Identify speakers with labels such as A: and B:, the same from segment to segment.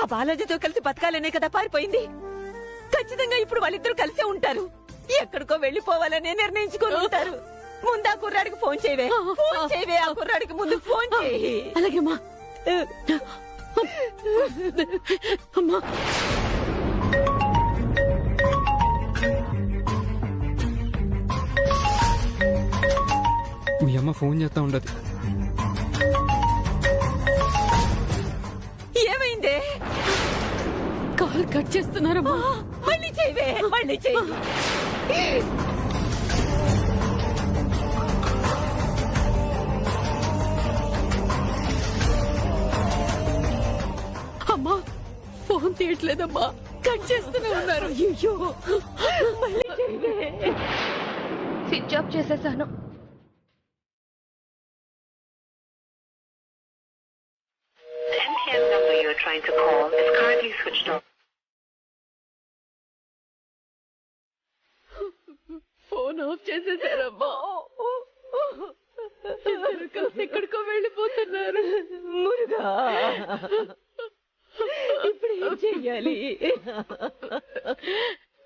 A: ఆ బాలాజీతో కలిసి బతకాలనే కదా పారిపోయింది. ఖచ్చితంగా ఇప్పుడు వాళ్ళిద్దరూ కలిసే ఉంటారు. ఎక్కడికో వెళ్లిపోవాలనే నిర్ణయించుకొని ఉంటారు. ముందు ఆ కుర్రాడికి ఫోన్ చేయవే. ఆ కుర్రాడికి ముందు ఫోన్ చేయి.
B: అలాగే అమ్మా. అమ్మా
C: మీ అమ్మ ఫోన్ చేస్తా ఉండదు.
A: ఏమైందే?
B: కాల్ కట్ చేస్తున్నారమ్మా.
A: మళ్ళీ చేయవే, మళ్ళీ చెయ్యి.
B: అమ్మా ఫోన్ తీయట్లేదమ్మా, కట్ చేస్తూనే ఉన్నారు.
A: అయ్యో, మళ్ళీ చేయవే.
D: స్విచ్ ఆఫ్ చేసేసాను.
E: Trying to call is currently switched off.
B: Phone off చేసేసారమ్మా. ఇద్దరు కలిసి ఎక్కడికో వెళ్ళిపోతున్నారు.
A: మురుగా, ఇప్పుడు ఏం చెయ్యాలి?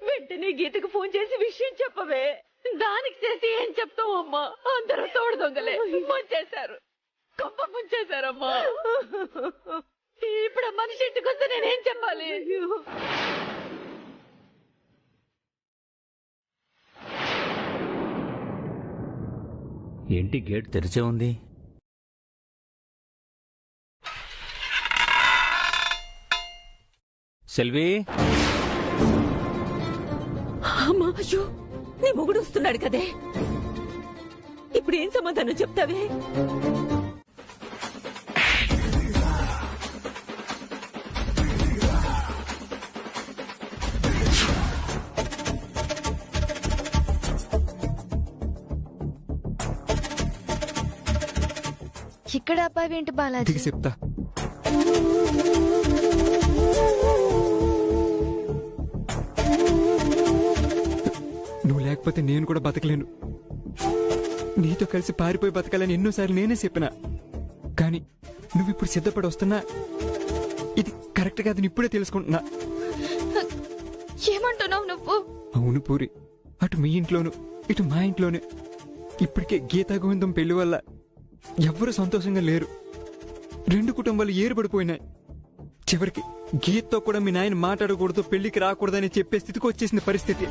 A: వెంటనే గీతకు ఫోన్ చేసి విషయం చెప్పవే.
B: దానికి చేసి ఏం చెప్తాం అమ్మా? అందరూ తోడు దొంగలే, ముంచేశారు, కొంప ముంచేశారమ్మా. ఇప్పుడు మనిషి ఇంటికి వస్తే నేనేం చెప్పాలి?
F: ఏంటి గేట్ తెరిచే ఉంది? సెల్వి,
A: అమ్మా, అయ్యో, నీ మొగుడు వస్తున్నాడు కదే. ఇప్పుడు ఏం సమాధానం చెప్తావే?
D: ఇక్కడ అబ్బాయి ఏంటి బాలాజీ?
C: దిగి చెప్తా. నువ్వు లేకపోతే నేను కూడా బతకలేను. నీతో కలిసి పారిపోయి బతకాలని ఎన్నోసార్లు నేనే చెప్పినా, కానీ నువ్విప్పుడు సిద్ధపడి వస్తున్నా ఇది కరెక్ట్ కాదని ఇప్పుడే తెలుసుకుంటున్నా.
D: ఏమంటున్నావు నువ్వు?
C: అవును పూరి, అటు మీ ఇంట్లోను ఇటు మా ఇంట్లోనే ఇప్పటికే గీతా గోవిందం పెళ్లి వల్ల ఎవ్వరూ సంతోషంగా లేరు. రెండు కుటుంబాలు ఏరుపడిపోయినాయి. చివరికి గీతతో కూడా మీ నాయన మాట్లాడకూడదు, పెళ్లికి రాకూడదని చెప్పే స్థితికి వచ్చేసింది పరిస్థితి.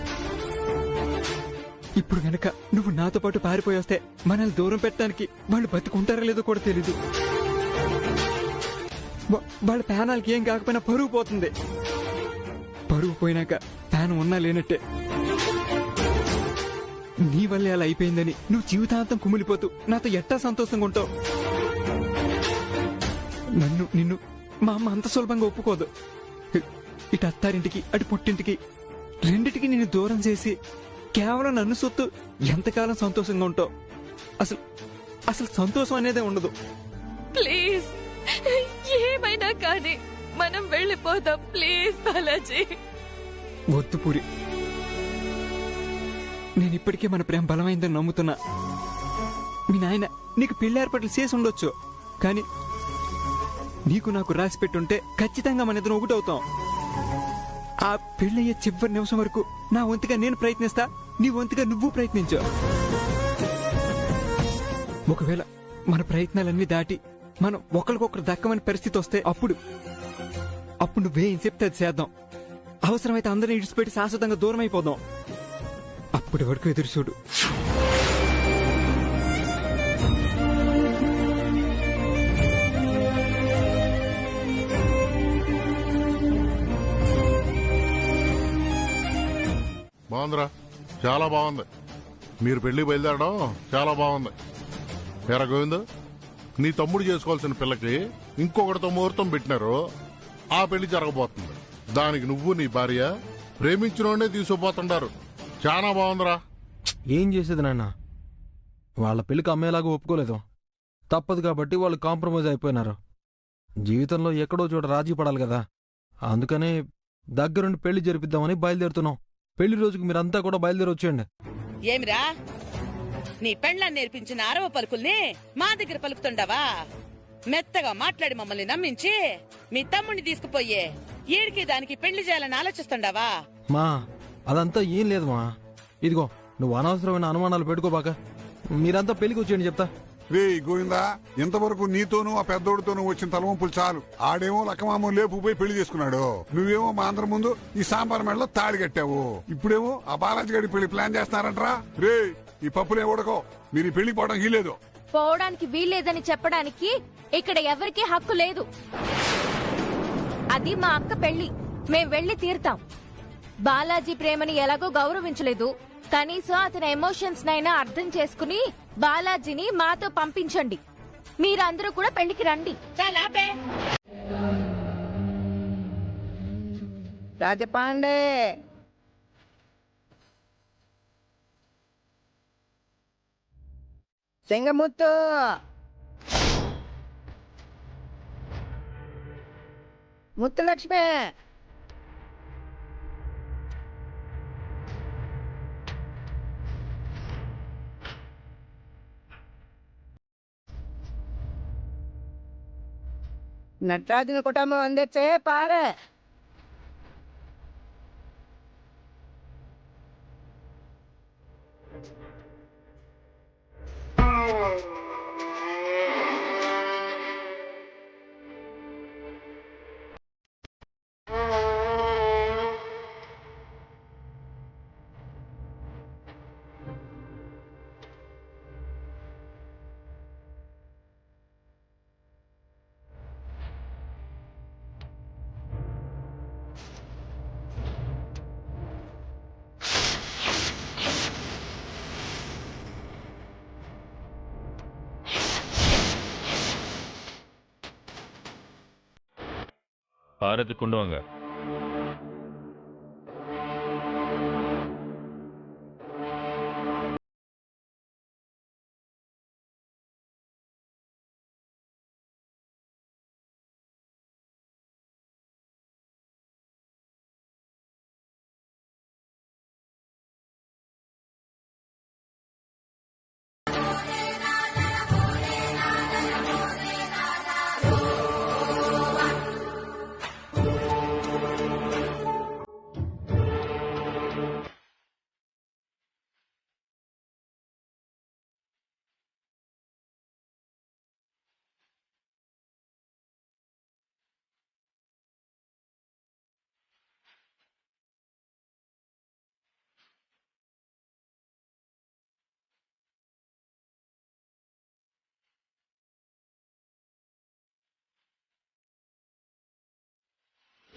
C: ఇప్పుడు గనక నువ్వు నాతో పాటు పారిపోయి వస్తే మనల్ని దూరం పెట్టడానికి వాళ్ళు బతుకుంటారో లేదో కూడా తెలీదు. వాళ్ళ ప్యానాలకి ఏం కాకపోయినా పరువు పోతుంది. పరువు పోయినాక ప్యాన్ ఉన్నా లేనట్టే. నీ వల్లే అలా అయిపోయిందని నువ్వు జీవితాంతం కుమిలిపోతూ నాతో ఎట్టా సంతోషంగా ఉంటావు? నిన్ను మా అమ్మ అంత సులభంగా ఒప్పుకోదు. ఇటు అత్తారింటికి అటు పుట్టింటికి రెండిటికి నిన్ను దూరం చేసి కేవలం నన్ను సొత్తు ఎంతకాలం సంతోషంగా ఉంటావు? అసలు సంతోషం అనేదే ఉండదు.
B: ప్లీజ్, ఏమైనా కానీ మనం వెళ్ళిపోదాం ప్లీజ్ బాలాజీ.
C: వద్దు పూరి, నేను ఇప్పటికే మన ప్రేమ బలమైందని నమ్ముతున్నా. మీ నాయన నీకు పెళ్లి ఏర్పాట్లు చేసి ఉండొచ్చు, కానీ నీకు నాకు రాసి పెట్టుంటే ఖచ్చితంగా మన ఇద్దరం ఒకటవుతాం. ఆ పెళ్ళయ్యే చివరి నిమిషం వరకు నా వంతుగా నేను ప్రయత్నిస్తా, నీ వంతుగా నువ్వు ప్రయత్నించు. ఒకవేళ మన ప్రయత్నాలన్నీ దాటి మనం ఒకరికొకరు దక్కమని పరిస్థితి వస్తే అప్పుడు నువ్వేం చెప్తే అది చేద్దాం. అవసరమైతే అందరినీ ఇడిచిపెట్టి శాశ్వతంగా దూరం అయిపోదాం. అప్పటి వరకు ఎదురు చూడు.
G: బాగుందిరా, చాలా బాగుంది. మీరు పెళ్లి బయలుదేరడం చాలా బాగుంది. ఎరా గోవింద్, నీ తమ్ముడు చేసుకోవాల్సిన పిల్లకి ఇంకొకటితో ముహూర్తం పెట్టినారు. ఆ పెళ్లి జరగబోతుంది. దానికి నువ్వు నీ భార్య ప్రేమించినోడే తీసుకుపోతుండారు. చాలా బాగుందిరా.
H: ఏం చేసేది నాన్న, వాళ్ళ పెళ్లికి అమ్మేలాగా ఒప్పుకోలేదు. తప్పదు కాబట్టి వాళ్ళు కాంప్రమైజ్ అయిపోయినారు. జీవితంలో ఎక్కడో చోట రాజీ పడాలి కదా, అందుకనే దగ్గరుండి పెళ్లి జరిపిద్దామని బయలుదేరుతున్నాం. పెళ్లి రోజుకు మీరంతా కూడా బయలుదేరి వచ్చేయండి.
I: ఏమిరా, నీ పెళ్ళని నేర్పించిన 6వ పలుకుల్ని మా దగ్గర పలుకుతుండవా?
F: మెత్తగా మాట్లాడి మమ్మల్ని నమ్మించి మీ తమ్ముడిని తీసుకుపోయే ఈడికి దానికి పెళ్లి చేయాలని ఆలోచిస్తుండావా?
H: మా అదంతా ఏం లేదు మా. ఇదిగో నువ్వు అనవసరమైన అనుమానాలు పెట్టుకోబాక. మీరంతా పెళ్లికి వచ్చేయండి చెప్తా.
I: రే గోవిందా, ఇంతవరకు నీతోనూ ఆ పెద్దోడితోనూ వచ్చిన తలవంపులు చాలు. ఆడేమో లక్కమామో లేపుపోయి పెళ్లి చేసుకున్నాడు, నువ్వేమో మా అందరి ముందు ఈ సాంబార్ మెడలో తాడి కట్టావు. ఇప్పుడేమో ఆ బాలాజీ గడి పెళ్లి ప్లాన్ చేస్తున్నారంటరా. రే ఈ పప్పులే ఉడకో, మీరు ఈ పెళ్లికి పోవడం వీలేదు.
D: పోవడానికి వీల్లేదని చెప్పడానికి ఇక్కడ ఎవరికీ హక్కు లేదు. అది మా అక్క పెళ్లి, మేం వెళ్లి తీరుతాం. బాలాజీ ప్రేమని ఎలాగో గౌరవించలేదు, కనీసం అతని ఎమోషన్స్ నైనా అర్థం చేసుకుని బాలాజీని మాతో పంపించండి. మీరందరూ కూడా పెళ్లికి రండి.
A: రాజపాండే, సింగముత్తు, ముత్తులక్ష్మి, నటరాజుని కుటుంబం అందించే పారే.
J: ஆரத்தி கொண்டு வாங்க.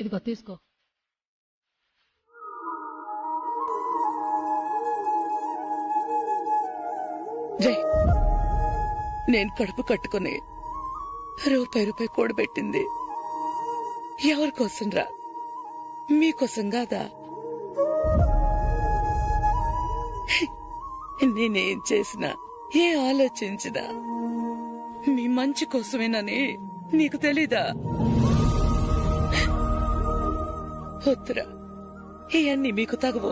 B: ఇదిగో తీసుకో.
F: జై, నేను కడుపు కట్టుకుని రూపాయి కూడబెట్టింది ఎవరి కోసం రా? మీకోసం కాదా? నేనేం చేసినా, ఏ ఆలోచించినా మీ మంచి కోసమేనని నీకు తెలీదా? వద్దురా, ఇవన్నీ మీకు తగవు.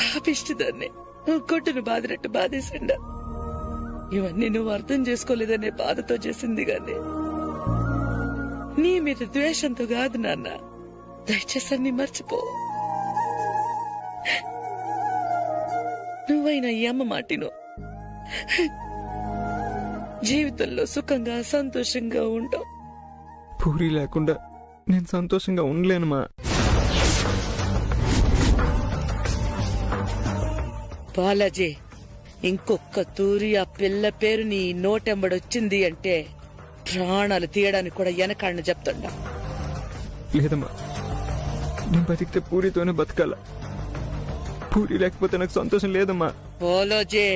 F: పాపిష్టిదాన్ని గొడ్డును బాదినట్టు బాధేసిండా. ఇవన్నీ నువ్వు అర్థం చేసుకోలేదనే బాధతో చేసింది గాని నీ మీద ద్వేషంతో కాదు నాన్న. దయచేసి అన్ని మర్చిపో. నువ్వైనా ఈ అమ్మ మాటిను. జీవితంలో సుఖంగా సంతోషంగా ఉండవు.
C: పూరి లేకుండా నేను సంతోషంగా ఉండలేనుమా.
F: బాలాజీ, ఇంకొక్క తూరి ఆ పిల్ల పేరు నీ నోటెంబడొచ్చింది అంటే ప్రాణాలు తీయడానికి కూడా వెనకాడని చెప్తుండా.
C: లేదమ్మా, నేను బతికితే పూరితోనే బతకాల. పూరి లేకపోతే నాకు సంతోషం లేదమ్మా.
F: బాలాజీ,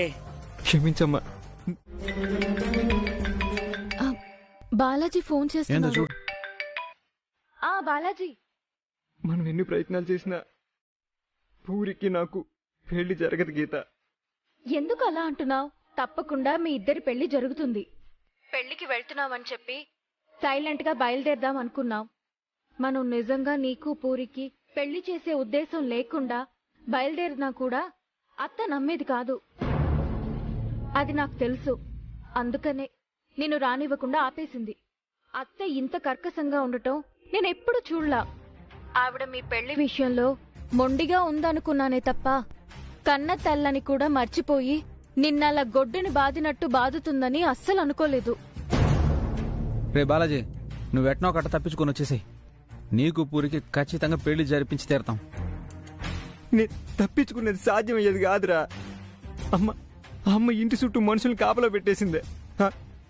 C: క్షమించమ్మా.
D: బాలాజీ ఫోన్ చేస్తున్నాడు. బాలాజీ,
C: మనం ఎన్ని ప్రయత్నాలు చేసినా పూరికి నాకు పెళ్లి జరగదు గీత.
D: ఎందుకు అలా అంటున్నావు? తప్పకుండా మీ ఇద్దరి పెళ్లి జరుగుతుంది. పెళ్లికి వెళ్తున్నామని చెప్పి సైలెంట్ గా బయలుదేరదాం అనుకున్నాం. మనం నిజంగా నీకు పూరికి పెళ్లి చేసే ఉద్దేశం లేకుండా బయలుదేరినా కూడా అత్త నమ్మేది కాదు. అది నాకు తెలుసు. అందుకనే నిన్ను రానివ్వకుండా ఆపేసింది. అత్త ఇంత కర్కశంగా ఉండటం నేనెప్పుడు చూడలా. ఆవిడ మీ పెళ్లి విషయంలో మొండిగా ఉందనుకున్నానే తప్ప కన్న తల్లని కూడా మర్చిపోయి నిన్నలా గొడ్డుని బాదినట్టు బాదుతుందని అస్సలు అనుకోలేదు.
H: రే బాలాజీ, నువ్వెట్నో కట్ట తప్పించుకొని వచ్చేసాయి. నీకు పూరికి ఖచ్చితంగా పెళ్లి జరిపించి తీరతాం.
C: నేను తప్పించుకునేది సాధ్యమయ్యేది కాదురా. అమ్మ ఇంటి చుట్టూ మనుషుల్ని కాపలా పెట్టేసిందే.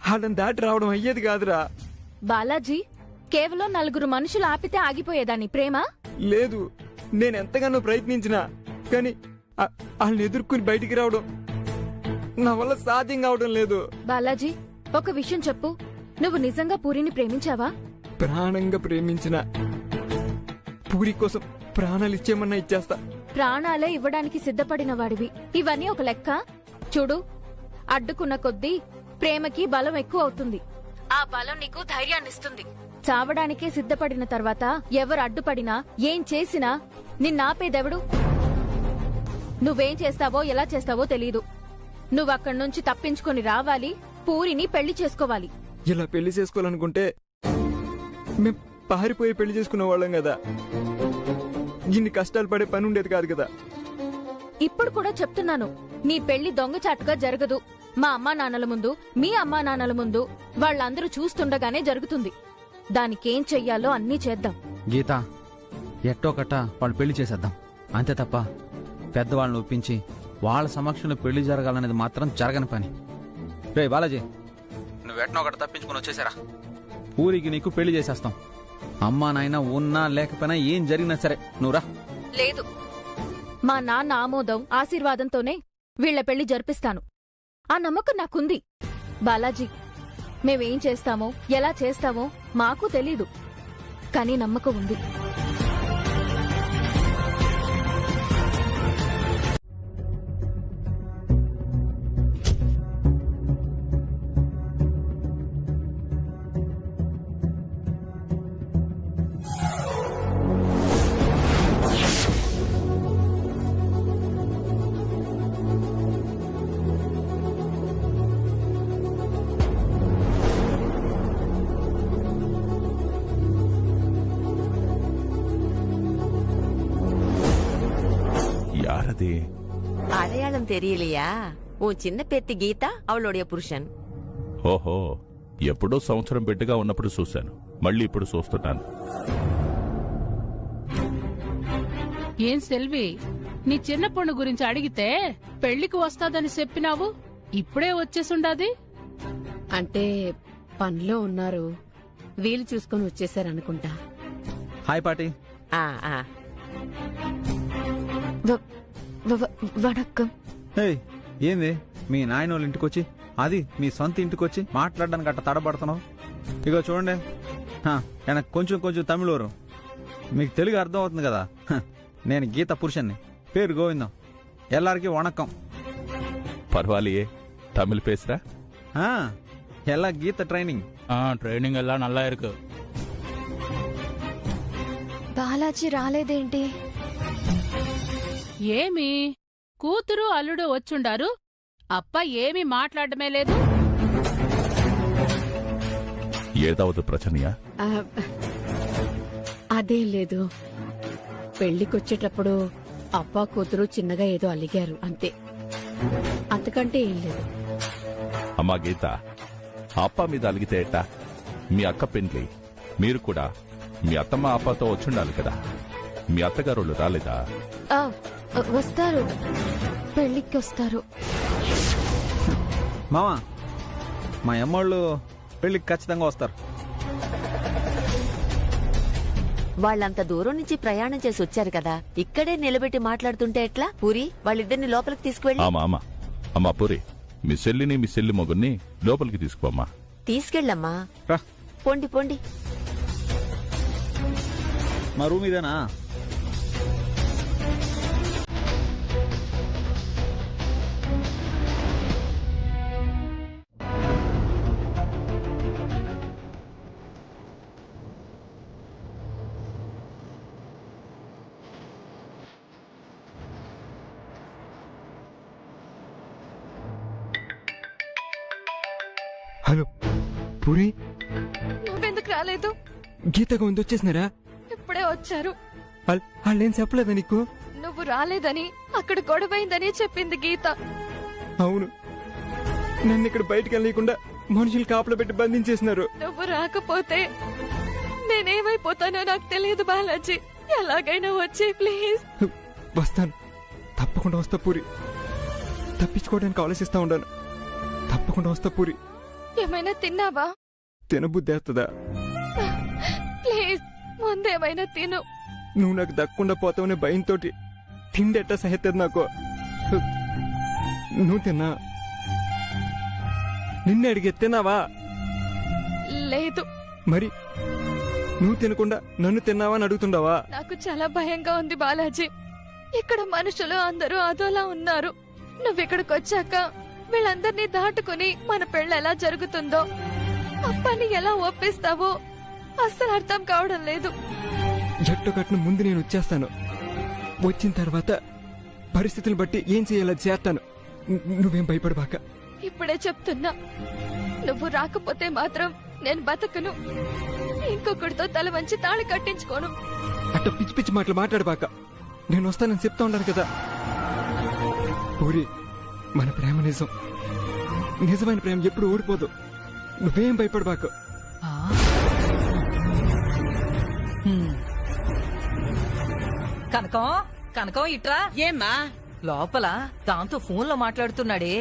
C: వాళ్ళని దాటి రావడం అయ్యేది కాదురా.
D: బాలాజీ, కేవలం 4 మనుషులు ఆపితే ఆగిపోయేదాన్ని ప్రేమ?
C: లేదు, నేను ఎంతగానో ప్రయత్నించినా కానీ వాళ్ళని ఎదుర్కొని బయటికి రావడం నా వల్ల సాధ్యం కావడం లేదు.
D: బాలాజీ, ఒక విషయం చెప్పు, నువ్వు నిజంగా పూరిని ప్రేమించావా?
C: ప్రాణంగా ప్రేమించిన పూరి కోసం ప్రాణాలు ఇచ్చేమన్నా ఇచ్చేస్తా.
D: ప్రాణాలే ఇవ్వడానికి సిద్ధపడిన వాడివి. ఇవన్నీ ఒక లెక్క? చూడు, అడ్డుకున్న కొద్దీ ప్రేమకి బలం ఎక్కువ అవుతుంది. ఆ బలం నీకు ధైర్యాన్నిస్తుంది. చావడానికే సిద్ధపడిన తర్వాత ఎవరు అడ్డుపడినా ఏం చేసినా నిన్నాపేదెవడు? నువ్వేం చేస్తావో ఎలా చేస్తావో తెలీదు. నువ్వక్కడి నుంచి తప్పించుకొని రావాలి, పూరిని పెళ్లి చేసుకోవాలి.
C: ఇలా పెళ్లి చేసుకోవాలనుకుంటే మేం పారిపోయి పెళ్లి చేసుకునే వాళ్ళం కదా. ఇన్ని కష్టాలు పడే పని ఉండేది కాదు కదా.
D: ఇప్పుడు కూడా చెప్తున్నాను, నీ పెళ్లి దొంగచాటుగా జరగదు. మా అమ్మా నాన్నల ముందు, మీ అమ్మా నాన్నల ముందు వాళ్ళందరూ చూస్తుండగానే జరుగుతుంది. దానికేం చెయ్యాలో అన్నీ చేద్దాం.
H: గీత, ఎట్టో కట్ట వాళ్ళు పెళ్లి చేసేద్దాం, అంతే తప్ప పెద్దవాళ్ళని ఒప్పించి వాళ్ళ సమక్షంలో పెళ్లి జరగాలనేది మాత్రం జరగని పని. రే బాలాజీ, నువ్వెట్నో ఒకటి తప్పించుకుని వచ్చేసారా. పూరికి నీకు పెళ్లి చేసేస్తాం. అమ్మా నాయన ఉన్నా లేకపోయినా ఏం జరిగినా సరే నువ్వురా.
D: లేదు, మా నాన్న ఆమోదం ఆశీర్వాదంతోనే వీళ్ల పెళ్లి జరిపిస్తాను. ఆ నమ్మకం నాకుంది. బాలాజీ, మేమేం చేస్తామో ఎలా చేస్తామో మాకు తెలీదు, కానీ నమ్మకం ఉంది.
J: அடையாளம் தெரியலையா? உன் சின்ன பேத்தி கீதா, அவளுடைய புருஷன்.
K: ఓహో, ఎప్పుడో సంవత్సరం బిడ్డగా ఉన్నప్పుడు చూశాను, మళ్ళీ ఇప్పుడు చూస్తున్నాను.
B: ఏం సెల్వి, నీ చిన్న పొన్ను గురించి అడిగితే పెళ్లికి వస్తాదని చెప్పినావు, ఇప్పుడే వచ్చేసుండాది.
L: అంటే పనిలో ఉన్నారు, వీలు చూసుకొని వచ్చేసారనుకుంటా.
H: హాయ్ పాటి.
D: వణక్కం.
H: ఏంది మీ నాయన వాళ్ళ ఇంటికొచ్చి, అది మీ సొంత ఇంటికొచ్చి మాట్లాడడానికి అట్ట తడబడుతున్నావు? ఇగో చూడండి, నాకు కొంచెం కొంచెం తమిళ ఊరు, మీకు తెలుగు అర్థం అవుతుంది కదా. నేను గీత పురుషన్ని, పేరు గోవిందం. ఎల్లారికి వణక్కం.
K: పర్వాలియే, తమిళ్ పేసురా.
H: ఎలా గీత ట్రైనింగ్
M: ట్రైనింగ్ ఎలా నల్లా ఇருக்கு.
D: బాలాజీ రాలేదేంటి?
B: ఏమి కూతురు అల్లుడు వచ్చుండారు, అప్ప ఏమీ మాట్లాడమే లేదు.
K: ఏదావదు ప్రచనయా?
L: అదేం లేదు, పెళ్లికొచ్చేటప్పుడు అప్ప కూతురు చిన్నగా ఏదో అలిగారు అంతే, అంతకంటే ఏం లేదు.
K: అమ్మా గీత, అప్ప మీద అలిగితే ఎట్టా? మీ అక్క పెండ్లి, మీరు కూడా మీ అత్తమ్మ అప్పతో వచ్చుండాలి కదా. మీ అత్తగారు రాలేదా?
D: వస్తారు, పెళ్లికి వస్తారు.
H: మామా, మా అమ్మోళ్ళు పెళ్లికి ఖచ్చితంగా వస్తారు.
J: వాళ్ళంత దూరం నుంచి ప్రయాణం చేసి వచ్చారు కదా, ఇక్కడే నిలబెట్టి మాట్లాడుతుంటే ఎట్లా? పూరి, వాళ్ళిద్దరిని లోపలికి తీసుకువెళ్ళి.
K: అమ్మా పూరి, మీ సెల్లిని మీ సెల్లి మొగుని లోపలికి తీసుకుపోమ్మా.
J: తీసుకెళ్ళమ్మా. పొండి పొండి.
H: మా రూమ్ ఇదేనా?
C: హలో పూరి,
D: నువ్వెందుకు రాలేదు?
C: గీతగా ఉంది వచ్చేసినారా?
D: ఇప్పుడే వచ్చారు.
C: వాళ్ళేం చెప్పలేదా నీకు?
D: నువ్వు రాలేదని అక్కడ గొడవైందని చెప్పింది గీత.
C: అవును, నన్ను ఇక్కడ బయటకు వెళ్ళకుండా మనుషులు కాపలు పెట్టి బంధించేసినారు.
D: నువ్వు రాకపోతే నేనేమైపోతానో నాకు తెలియదు బాలాజీ. ఎలాగైనా వచ్చి ప్లీజ్.
C: వస్తాను, తప్పకుండా వస్తా పూరి. తప్పించుకోవడానికి ఆలోచిస్తా ఉండాను. తప్పకుండా వస్తా పూరి.
D: ఏమైనా తిన్నావా?
C: తినబుద్ధేస్తుందా?
D: ప్లీజ్ ముందేమైనా తిను.
C: నువ్వు నాకు దక్కకుండా పోతావనే భయంతో తిండెట్టా సహిస్తుంది నాకు. నువ్వు తిన్నా? నిన్నే అడిగే తిన్నావా?
D: లేదు.
C: మరి నువ్వు తినకుండా నన్ను తిన్నావా అని అడుగుతుండవా?
D: నాకు చాలా భయంగా ఉంది బాలాజీ. ఇక్కడ మనుషులు అందరూ అదోలా ఉన్నారు. నువ్విక్కడికి వచ్చాక వీళ్ళందరినీ దాటుకుని మన పెళ్ళి ఎలా జరుగుతుందో, అప్పని ఎలా ఒప్పిస్తావో అస్సలు అర్థం కావడం లేదు.
C: జట్టు కట్టిన ముందు నేను వచ్చేస్తాను. వచ్చిన తర్వాత పరిస్థితులు బట్టి ఏం చేయాలో చేస్తాను. నువ్వేం భయపడబాక.
D: ఇప్పుడే చెప్తున్నా, నువ్వు రాకపోతే మాత్రం నేను బతకను. ఇంకొకటితో తల వంచి తాళి కట్టించుకోను.
C: అట్ట పిచ్చి పిచ్చి మాటలు మాట్లాడబాక. నేను వస్తానని చెప్తా ఉన్నాను కదా పూరి. మన ప్రేమ నిజం. నిజమైన ప్రేమ ఎప్పుడు ఓడిపోదు. నువ్వేం భయపడబాక.
A: కనకం, కనకం ఇట్రా.
F: ఏమ్మా?
A: లోపల దాంతో ఫోన్ లో మాట్లాడుతున్నాడే.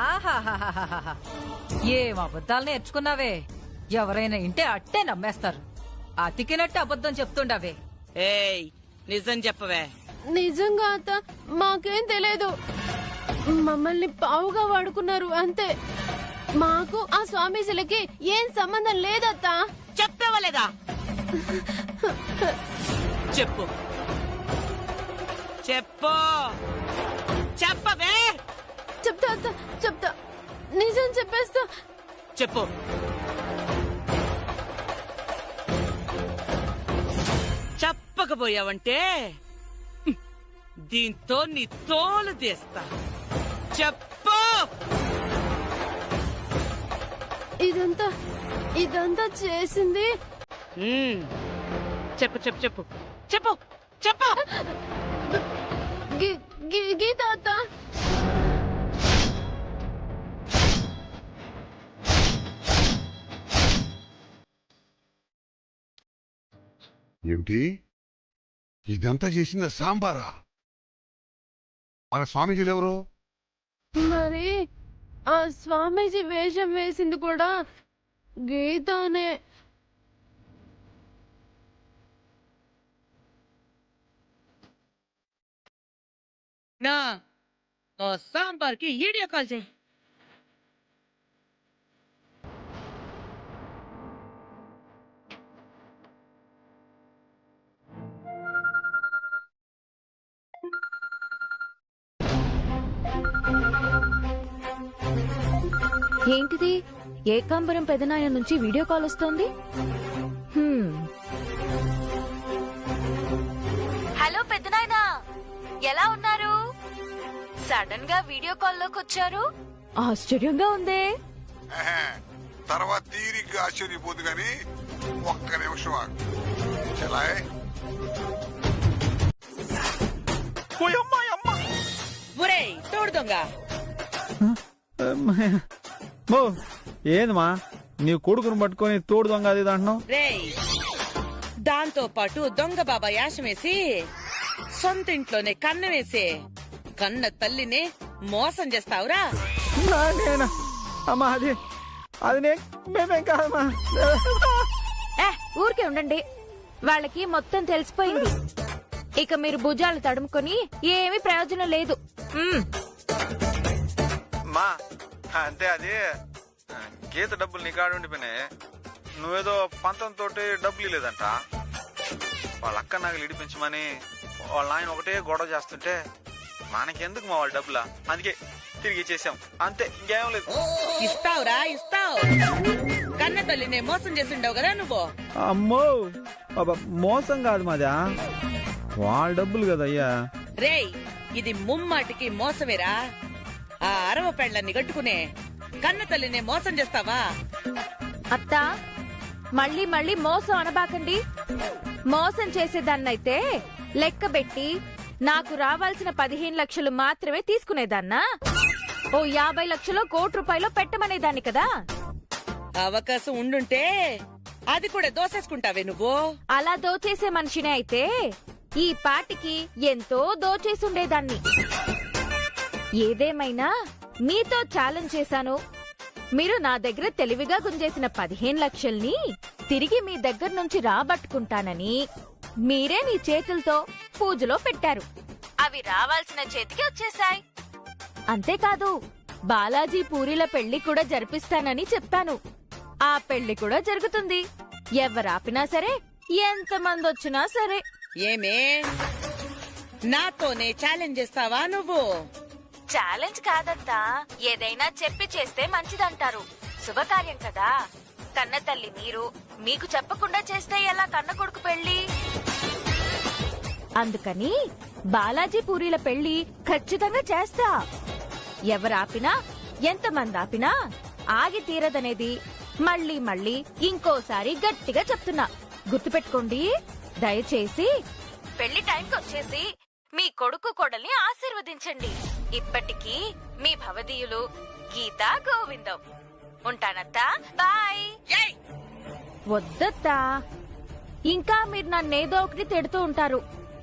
A: ఆహాహాహాహా, ఏం అబద్ధాలు నేర్చుకున్నావే. ఎవరైనా ఇంటే అట్టే నమ్మేస్తారు. అతికినట్టు అబద్ధం చెప్తుండవే.
F: ఏయ్, నిజం చెప్పవే.
D: నిజంగా అత్త, మాకేం తెలియదు. మమ్మల్ని పావుగా వాడుకున్నారు అంతే. మాకు ఆ స్వామీజీలకి ఏం సంబంధం లేదత్తా.
F: చెప్పావా లేదా? చెప్పు చెప్పు చెప్పవే.
D: చెప్తా అత్త, చెప్తా. నిజం చెప్పేస్తా.
F: చెప్పు. చెప్పకపోయావంటే దీంతో నీ తోలు తీస్తా. చెప్పు.
D: ఇదంతా చేసింది.
F: చెప్పు చెప్పు చెప్పు చెప్పు చెప్పు.
D: గీత అత్త.
I: ఏమిటి ఇదంతా చేసింది? సాంబారా? మన స్వామీజీలు ఎవరు?
D: మరి ఆ స్వామీజీ వేషం వేసింది కూడా గీతనే.
F: నా సాంబార్కి వీడియో కాల్ చేయి.
D: ఏంటిది? ఏకాంబరం పెదనాయన నుంచి వీడియో కాల్ వస్తోంది. హలో పెదనాయనా, ఎలా ఉన్నారు? సడన్ గా వీడియో కాల్ లోకి వచ్చారు. ఆశ్చర్యంగా ఉందే.
I: తర్వాత తీరిగ్గా ఆశ్చర్యపోదు గాని ఒక్క నిమిషం ఆగు. చలాయ్.
F: ఒరేయ్ తోడు దొంగ.
H: ఏందమ్మా నీ కొడుకును పట్టుకొని తోడు దొంగ అది అంటున్నావు?
F: రేయ్, దాంతో పాటు దొంగ బాబా యాశం వేసి సొంత ఇంట్లోనే కన్ను వేసి కన్న తల్లిని మోసం చేస్తావురా?
H: అమ్మా అది మేమేం కాదమ్మా.
D: ఊరికే ఉండండి, వాళ్ళకి మొత్తం తెలిసిపోయింది. ఇక మీరు భుజాలు తడుముకొని ఏమీ ప్రయోజనం లేదు.
H: మా అంటే అది గీత డబ్బులు నీ కాడ ఉండిపోయినాయి. నువ్వేదో పంతంతో డబ్బులు లేదంట. వాళ్ళ అక్క నగలు ఇడిపించమని వాళ్ళ ఆయన ఒకటే గొడవ చేస్తుంటే మనకెందుకు మా వాళ్ళ డబ్బులా, అందుకే తిరిగి ఇచ్చేసాం అంతే, ఇంకేం లేదు.
F: ఇస్తావురా ఇస్తావు. కన్న తల్లినే మోసం చేసిండవు కదా నువ్వు.
H: అమ్మో మోసం కాదు మాదా, వాళ్ళ డబ్బులు కదా అయ్యా.
F: రేయ్, ఇది ముమ్మాటికి మోసమేరా. ఆ అరవ పెళ్లని కట్టుకునే కన్న తల్లినే మోసం చేస్తావా?
D: అత్తా, మళ్ళీ మళ్ళీ మోసం అనబాకండి. మోసం చేసేదాన్నైతే లెక్కబెట్టి నాకు రావాల్సిన 15 లక్షలు మాత్రమే తీసుకునేదాన్నా. ఓ 50 లక్షలు ₹1 పెట్టమనేదాన్ని కదా.
F: అవకాశం ఉండుంటే అది కూడా దోసేసుకుంటావే నువ్వు.
D: అలా దోచేసే మనిషినే అయితే ఈ పాటికి ఎంతో దోచేసుండేదాన్ని. ఏదేమైనా మీతో ఛాలెంజ్ చేశాను. మీరు నా దగ్గర తెలివిగా గుంజేసిన 15 లక్షల్ని తిరిగి మీ దగ్గర నుంచి రాబట్టుకుంటానని మీరే మీ చేతులతో పూజలో పెట్టారు. అవి రావాల్సిన చేతికి వచ్చేశాయి. అంతేకాదు, బాలాజీ పూరిల పెళ్లి కూడా జరిపిస్తానని చెప్పాను. ఆ పెళ్లి కూడా జరుగుతుంది. ఎవరాపినా సరే, ఎంతమంది వచ్చినా సరే.
F: ఏమే, నాతోనే ఛాలెంజ్ చేస్తావా నువ్వు?
D: ఛాలెంజ్ కాదత్తా, ఏదైనా చెప్పి చేస్తే మంచిదంటారు. శుభకార్యం కదా. కన్న తల్లి మీరు మీకు చెప్పకుండా చేస్తే ఎలా కన్న కొడుకు పెళ్లి? అందుకని బాలాజీ పూరీల పెళ్లి ఖచ్చితంగా చేస్తా. ఎవరాపినా, ఎంతమంది ఆపినా ఆగి తీరదనేది మళ్ళీ మళ్ళీ ఇంకోసారి గట్టిగా చెప్తున్నా. గుర్తుపెట్టుకోండి. దయచేసి పెళ్లి టైంకి వచ్చేసి మీ కొడుకు కోడల్ని ఆశీర్వదించండి. ఇప్పటికీ మీ భవదీయులు గీతా గోవిందం. ఉంటానత్తా, బాయ్. వద్దత్తా, ఇంకా మీరు నన్నేదో ఒకటి తిడుతూ ఉంటారు.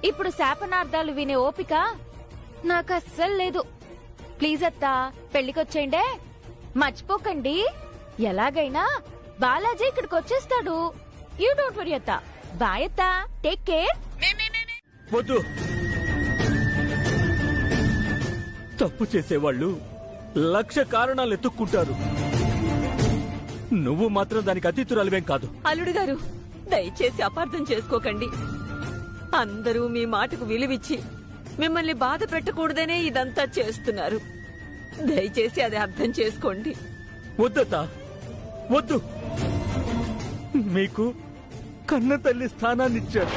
D: ఇప్పుడు శాపనార్థాలు వినే ఓపిక నాకు అస్సలు లేదు. ప్లీజ్ అత్తా, పెళ్లికొచ్చేయండే. మర్చిపోకండి. ఎలాగైనా బాలాజీ ఇక్కడికి వచ్చేస్తాడు. యూ డోంట్ వరీ అత్తా. బాయ్ అత్తా, టేక్ కేర్.
N: వద్దు. తప్పు చేసేవాళ్ళు 1,00,000 కారణాలు ఎత్తుక్కుంటారు. నువ్వు మాత్రం దానికి అతీతురాలివేం కాదు.
A: అల్లుడు గారు, దయచేసి అపార్థం చేసుకోకండి. అందరూ మీ మాటకు విలువిచ్చి మిమ్మల్ని బాధ పెట్టకూడదనే ఇదంతా చేస్తున్నారు. దయచేసి అది అర్థం చేసుకోండి.
N: వద్దతా, వద్దు. మీకు కన్న తల్లి స్థానాన్నిచ్చారు.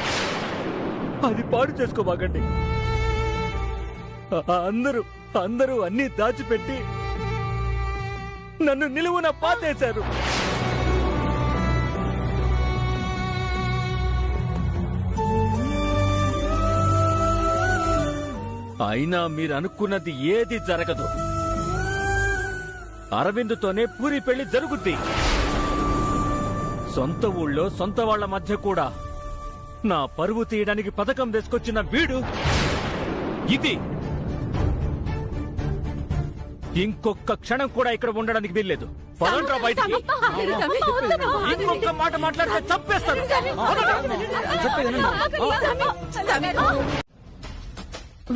N: అది పాడు చేసుకోబాగండి. అందరూ అన్నీ దాచిపెట్టి నన్ను నిలువున పాతేశారు. అయినా మీరు అనుకున్నది ఏది జరగదు. అరవిందుతోనే పూరి పెళ్లి జరుగుద్ది. సొంత ఊళ్ళో సొంత వాళ్ల మధ్య కూడా నా పరువు తీయడానికి పథకం వేసుకొచ్చిన వీడు ఇది. ఇంకొక క్షణం కూడా ఇక్కడ ఉండడానికి వీల్లేదు. పదండ్రా బయటికి. ఇంకొక మాట మాట్లాడితే చంపేస్తాను.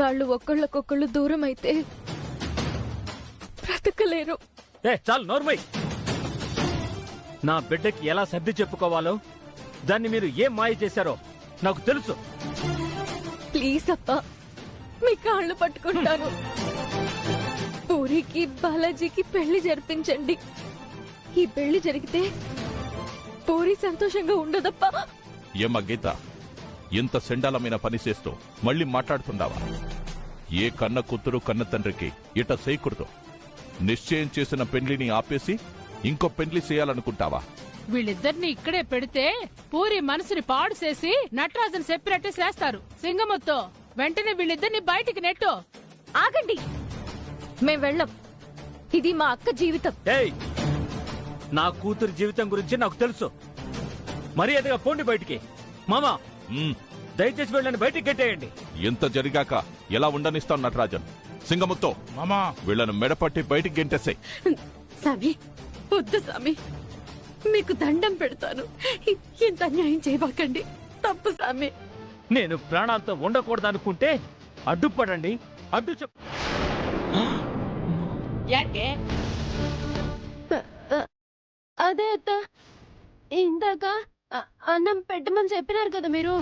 D: వాళ్ళు ఒకళ్ళకొకళ్ళు దూరం అయితే బ్రతకలేరు.
N: చాలు నోర్మై. నా బిడ్డకి ఎలా సర్ది చెప్పుకోవాలో దాన్ని మీరు ఏం మాయ చేశారో నాకు తెలుసు.
D: ప్లీజ్ అప్ప, మీ కాళ్ళు పట్టుకుంటాను. పూరికి బాలాజీకి పెళ్లి జరిపించండి. ఈ పెళ్లి జరిగితే పూరి సంతోషంగా ఉండదప్పా.
K: ఏమ్మా గీత, ఇంత సెండాలమైన పని చేస్తూ మళ్ళీ మాట్లాడుతున్నావా? ఏ కన్న కూతురు కన్న తండ్రికి ఇట చేయకూడదు. నిశ్చయం చేసిన పెండ్లిని ఆపేసి ఇంకో పెండ్లి చేయాలనుకుంటావా?
B: వీళ్ళిద్దరిని ఇక్కడే పెడితే పూరి మనసుని పాడు చేసి నటరాజన్ చెప్పినట్టే చేస్తారు. సింగమొత్తో వెంటనే వీళ్ళిద్దరిని బయటికి నెట్టు.
D: ఆగండి, మేం వెళ్ళం. ఇది మా అక్క జీవితం.
N: నా కూతురు జీవితం గురించి నాకు తెలుసు. మర్యాదగా పోండి బయటికి. మామా, దయచేసి వీళ్ళని బయటికి గెట్టేయండి.
K: ఎంత జరిగాక ఎలా ఉండనిస్తాం నటరాజన్? సింగముత్తో
M: మామా,
K: వీళ్ళను మెడపట్టి బయటికి గెంటేసాయి.
L: స్వామి, వద్దు స్వామి, మీకు దండం పెడతాను. ఇంత అన్యాయం చేయబాకండి. తప్పు స్వామి.
N: నేను ప్రాణాలతో ఉండకూడదనుకుంటే అడ్డుపడండి. అడ్డు చెప్పు.
L: అదే అత్త, ఇందాక అన్నం పెట్టమని చెప్పినారు కదా మీరు.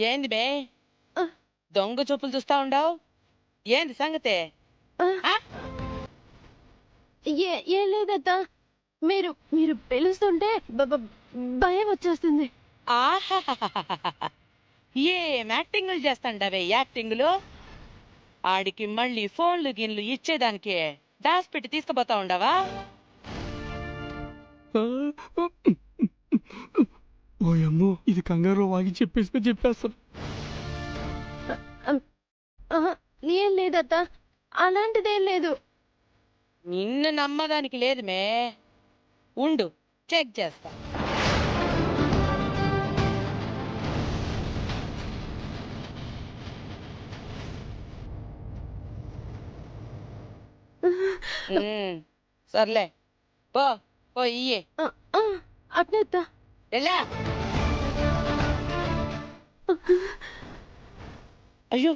F: ఏంది బే దొంగ చూపులు చూస్తా ఉండావు? ఏంది సంగతే?
D: ఏం లేదత్త, మీరు మీరు పిలుస్తుంటే భయం వచ్చేస్తుంది.
F: ఏం యాక్టింగులు చేస్తాండవే యాక్టింగులు? ఆడికి మళ్ళీ ఫోన్లు గిన్లు ఇచ్చేదానికి డాస్ పెట్టి తీసుకుపోతా ఉండవా?
C: ఓయమ్మో, ఇది కంగారు వాగి చెప్పేస్తాను.
D: ఏం లేదత్త, అలాంటిదేం లేదు.
F: నిన్ను నమ్మదానికి లేదు మే. ఉండు, చెక్ చేస్తా. సర్లే, పో పో ఇయ్యే.
D: అట్నే అత్త.
F: ఎలా? అయ్యో,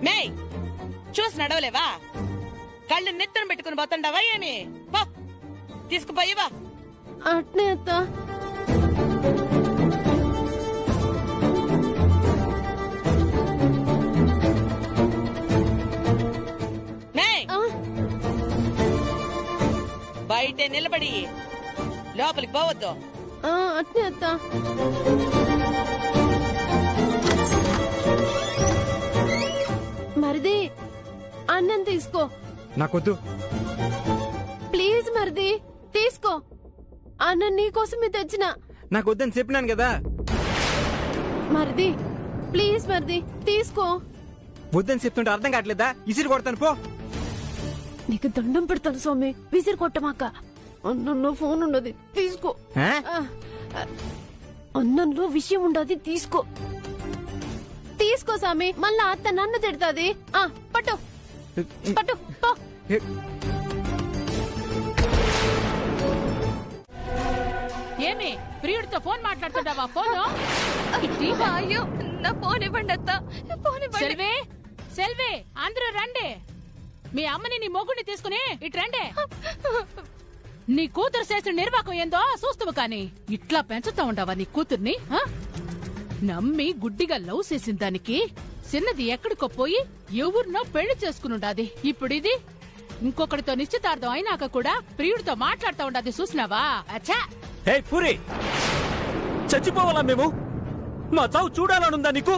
F: మేయ్ చూసి నడవలేవా? కళ్ళు నెత్తను పెట్టుకుని పోతుండవా ఏమి? పో తీసుకుపోయివా.
D: అట్నే అత్త.
F: బయటే నిలబడి లోపలికి పోవద్దు.
D: అట్నే అత్త. మరిది, అన్నం తీసుకో.
C: నాకొద్దు.
D: ప్లీజ్ మరిది తీసుకో. అన్నం నీకోసమే తెచ్చిన.
C: నాకొద్దని చెప్పినాను కదా.
D: మరిది ప్లీజ్ మరిది తీసుకో.
C: వద్దని చెప్తుంటే అర్థం కావట్లేదా? ఇసిరి కొడతాను పో.
D: నీకు దండం పెడతాను స్వామి, విసిరి కొట్టమాక. అన్నంలో ఫోన్ ఉండదు, తీసుకో. అన్నంలో విషయం ఉండదు, తీసుకో. తీసుకో స్వామి, మళ్ళా అత్త నన్ను తిడతాది. పట్టు పట్టు పో.
B: ఏమి ప్రియుడితో ఫోన్ మాట్లాడుతుంటావా? ఫోను
D: అయ్యో, నా ఫోన్ ఇవ్వండి అత్త, ఫోన్ ఇవ్వండి.
B: సెల్వే, సెల్వే, అందరూ రండి. మీ అమ్మని నీ మొగుడిని తీసుకుని ఇటు రండి. నీ కూతురు చేసిన నిర్వాకం ఏందో చూస్తావు, కానీ ఇట్లా పెంచుతా ఉండవా నీ కూతుర్ని? నమ్మి గుడ్డిగా లవ్ చేసిన దానికి చిన్నది ఎక్కడికో పోయి ఎవరినో పెళ్లి చేసుకునుండాది. ఇప్పుడు ఇది ఇంకొకరితో నిశ్చితార్థం అయినాక కూడా ప్రియుడితో మాట్లాడుతూ ఉండదు, చూసినావా? అచ్చా,
N: హే పూరి, చచ్చిపోవాలా మేము? మా చావు చూడాలనుందా నీకు?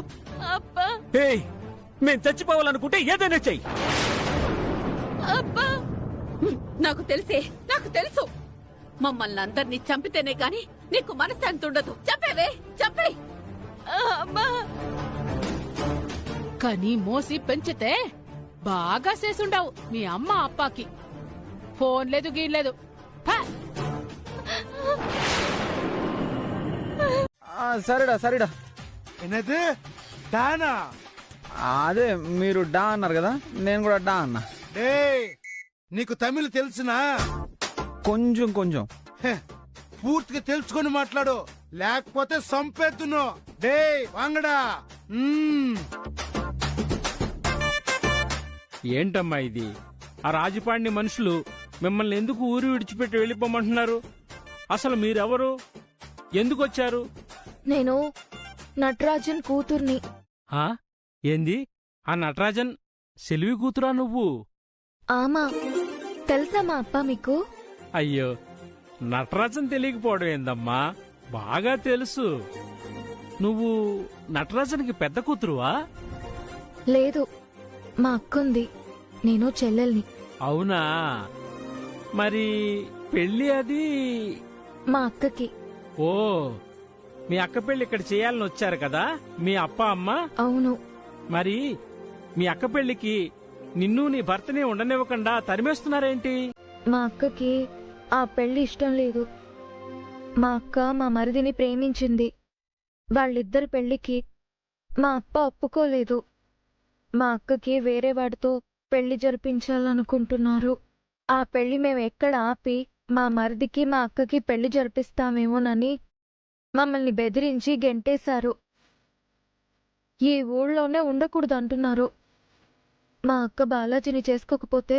N: మేం చచ్చిపోవాలనుకుంటే ఏదైనా చెయ్యి.
A: నాకు తెలుసు మమ్మల్ని అందరినీ చంపితేనే గాని నీకు మనశ్శాంతి ఉండదు. చంపేవే, చంపే.
B: కానీ మోసి పెంచితే బాగా చేసుండావు మీ అమ్మ అప్పాకి. ఫోన్ లేదు, గీలేదు.
C: సరేడా.
O: ఎన్నది డానా?
C: అదే మీరు డా అన్నారు కదా, నేను కూడా డా అన్నా.
O: నీకు తమిళ్ తెలుసునా?
C: కొంచెం
O: పూర్తిగా తెలుసుకొని మాట్లాడు, లేకపోతే సంపేద్దును. డే వాంగడా.
N: ఏంటమ్మా ఇది? ఆ రాజపాడిని మనుషులు మిమ్మల్ని ఎందుకు ఊరు విడిచిపెట్టి వెళ్ళిపోమంటున్నారు? అసలు మీరెవరు? ఎందుకు వచ్చారు?
D: నేను నటరాజన్ కూతుర్ని.
N: ఏంది? ఆ నటరాజన్ సెల్వి కూతురా నువ్వు?
D: ఆమా, తెలుసా మా అప్ప మీకు?
N: అయ్యో, నటరాజన్ తెలియకపోవడం ఏందమ్మా, బాగా తెలుసు. నువ్వు నటరాజన్కి పెద్ద కూతురువా?
D: లేదు, మా అక్కుంది, నేను చెల్లెల్ని.
N: అవునా? మరి పెళ్లి అది
D: మా అక్కకి.
N: ఓ, మీ అక్క పెళ్లి ఇక్కడ చేయాలని వచ్చారు కదా మీ అప్ప అమ్మ?
D: అవును.
N: మరి మీ అక్క పెళ్లికి నిన్ను నీ భర్తని ఉండనివ్వకుండా తరిమేస్తున్నారేంటి?
D: మా అక్కకి ఆ పెళ్లి ఇష్టం లేదు. మా అక్క మా మరిదిని ప్రేమించింది. వాళ్ళిద్దరి పెళ్లికి మా అప్ప ఒప్పుకోలేదు. మా అక్కకి వేరే వాడితో పెళ్లి జరిపించాలనుకుంటున్నారు. ఆ పెళ్లి మేము ఎక్కడ ఆపి మా మరిదికి మా అక్కకి పెళ్లి జరిపిస్తామేమోనని మమ్మల్ని బెదిరించి గెంటేశారు. ఈ ఊళ్ళోనే ఉండకూడదు అంటున్నారు. మా అక్క బాలాజీని చేసుకోకపోతే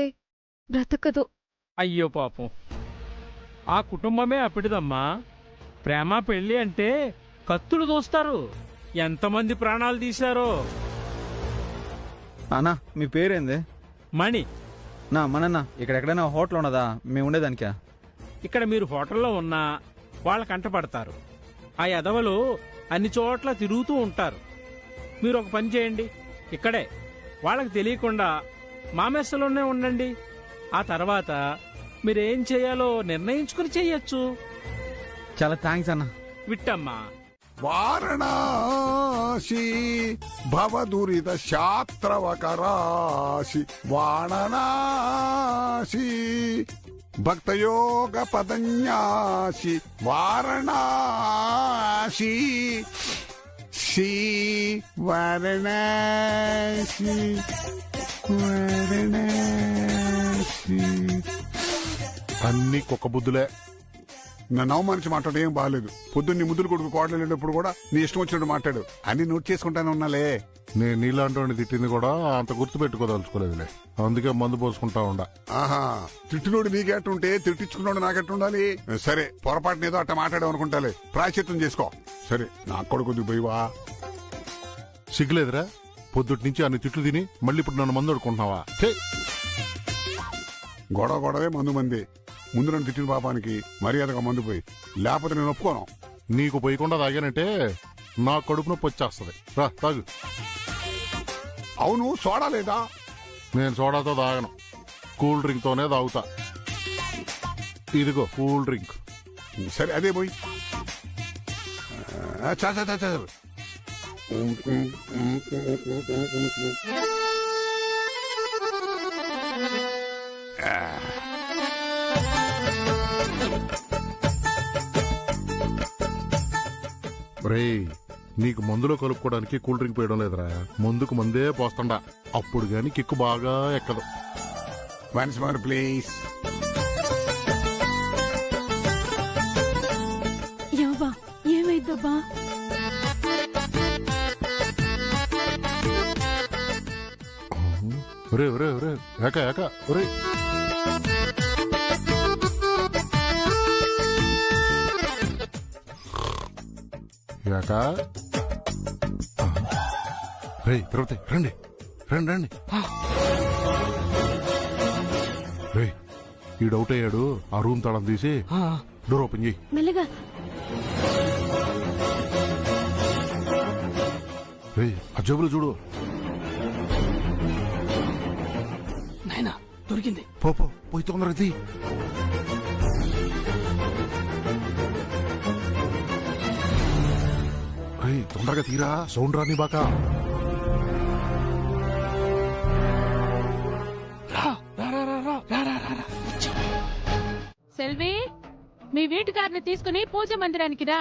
D: బ్రతకదు.
N: అయ్యో పాపం, ఆ కుటుంబమే అప్పటిదమ్మా. ప్రేమ పెళ్లి అంటే కత్తులు దోస్తారు. ఎంతమంది ప్రాణాలు తీశారో.
C: అన్నా మీ పేరేంది?
N: మణి.
C: మనన్న ఇక్కడ ఎక్కడైనా హోటల్ ఉన్నదా మేము ఉండేదానికా?
N: ఇక్కడ మీరు హోటల్లో ఉన్నా వాళ్ళ కంటపడతారు. ఆ ఎదవలు అన్ని చోట్ల తిరుగుతూ ఉంటారు. మీరు ఒక పని చేయండి, ఇక్కడే వాళ్ళకి తెలియకుండా మా మెస్సలోనే ఉండండి. ఆ తర్వాత మీరేం చేయాలో నిర్ణయించుకుని చెయ్యొచ్చు.
C: చాలా థ్యాంక్స్ అన్న.
N: విట్టమ్మా.
I: వారణాసి భవదురిత శాస్త్రవకరాశి వారణాసి భక్తయోగ పదన్యాసి వారణాసి శ్రీ వారణాసి వారణాసి.
G: అన్ని కుక్క బుద్ధులే.
I: నన్ను అవమానించి మాట్లాడడం ఏం బాగాలేదు. పొద్దున్న ముద్దులు కొడుకు కోడలు వెళ్ళేటప్పుడు కూడా నీ ఇష్టం వచ్చినట్టు మాట్లాడు. అన్ని నోట్ చేసుకుంటానే ఉన్నాలే.
G: నేను నీలాంటి తిట్టింది కూడా అంత గుర్తు పెట్టుకోదలుచుకోలేదులే, అందుకే మందు పోసుకుంటా ఉండా.
I: ఆహా, తిట్టినోడు నీకెట్టుంటే తిట్టించుకున్నాడు నాకెట్టుండాలి. సరే, పొరపాటున ఏదో అట్ట మాట్లాడామనుకుంటాలే, ప్రాయశ్చిత్తం చేసుకో. సరే, నాకు కూడా కొద్దిగా పోయివా.
G: సిగ్గులేదురా? పొద్దుటి నుంచి అన్ని తిట్లు తిని మళ్ళీ ఇప్పుడు నన్ను మందు అడుకుంటున్నావా?
I: గొడవ గొడవే మందు మంది. ముందు నన్ను తిట్టిన పాపానికి మర్యాదగా మందు పోయి, లేకపోతే నేను ఒప్పుకోను.
G: నీకు పోయకుండా తాగానంటే నా కడుపు నొప్పి వచ్చేస్తుంది. రా తాగు.
I: అవును, సోడా లేదా?
G: నేను సోడాతో తాగను, కూల్ డ్రింక్ తోనే తాగుతా. ఇదిగో కూల్ డ్రింక్.
I: సరే, అదే పోయి. చాలు.
G: రేయ్, నీకు మందులో కలుపుకోవడానికి కూల్ డ్రింక్ పోయడం లేదురా, మందుకు మందే పోస్తుండా. అప్పుడు గాని కిక్కు బాగా ఎక్కదు.
I: Once more please.
B: ఏమైందబ్బా?
G: ఒరే ఒరే ఒరే, ఏక ఏక ఒరే. ఏక రే తిరుపతి, రండి రండి రండి. రే, ఈ డౌట్ అయ్యాడు. ఆ రూమ్ తాళం తీసి డోర్ ఓపెన్ చేయి.
L: మెల్లగా.
G: రే, ఆ జబ్బులు చూడు.
M: నాయనా దొరికింది.
G: పోయి తొందరగా తీ. తొందరగా తీరా, సౌండ్ రాని బాకా.
B: సెల్వి, మీ వీటుగారిని తీసుకుని పూజ మందిరానికి రా.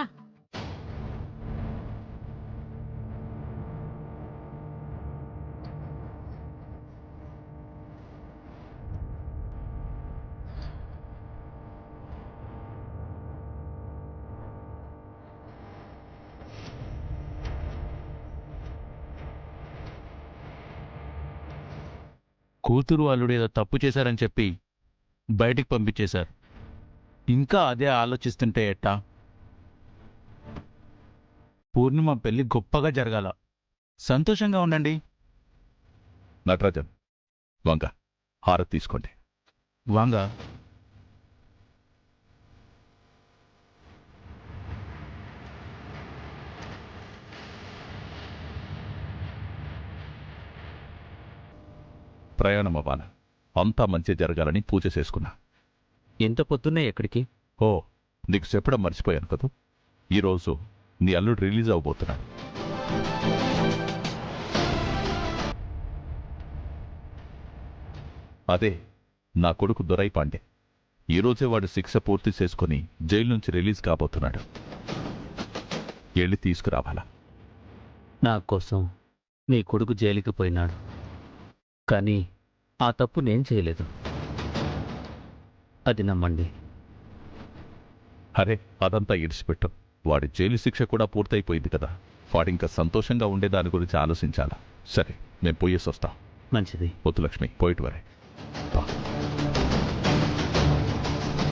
P: కూతురు అల్లుడు ఏదో తప్పు చేశారని చెప్పి బయటికి పంపించేశారు. ఇంకా అదే ఆలోచిస్తుంటే ఎట్టా? పూర్ణిమ పెళ్లి గొప్పగా జరగాల. సంతోషంగా ఉండండి.
K: నటరాజన్, వంగ హారతి తీసుకోండి.
P: వాంగ.
K: ప్రయాణం అవ్వాల, అంతా మంచి జరగాలని పూజ చేసుకున్నా.
P: ఎంత పొద్దున్నే ఎక్కడికి?
K: ఓ, నీకు చెప్పడం మర్చిపోయాను కదా, ఈరోజు నీ అల్లుడు రిలీజ్ అవబోతున్నాడు. అదే నా కొడుకు దొరై పాండే. ఈరోజే వాడు శిక్ష పూర్తి చేసుకుని జైలు నుంచి రిలీజ్ కాబోతున్నాడు. వెళ్ళి తీసుకురావాలా?
Q: నా కోసం నీ కొడుకు జైలుకి పోయినాడు, కానీ ఆ తప్పు నేను చేయలేదు. అది నమ్మండి.
K: అరే, అదంతా ఇడిచిపెట్టు. వాడి జైలు శిక్ష కూడా పూర్తయిపోయింది కదా, వాడింకా సంతోషంగా ఉండే దాని గురించి ఆలోచించాలా. సరే, మేము పోయేసి వస్తాం.
Q: మంచిది.
K: పొత్తు లక్ష్మి, పోయిట్ వరే.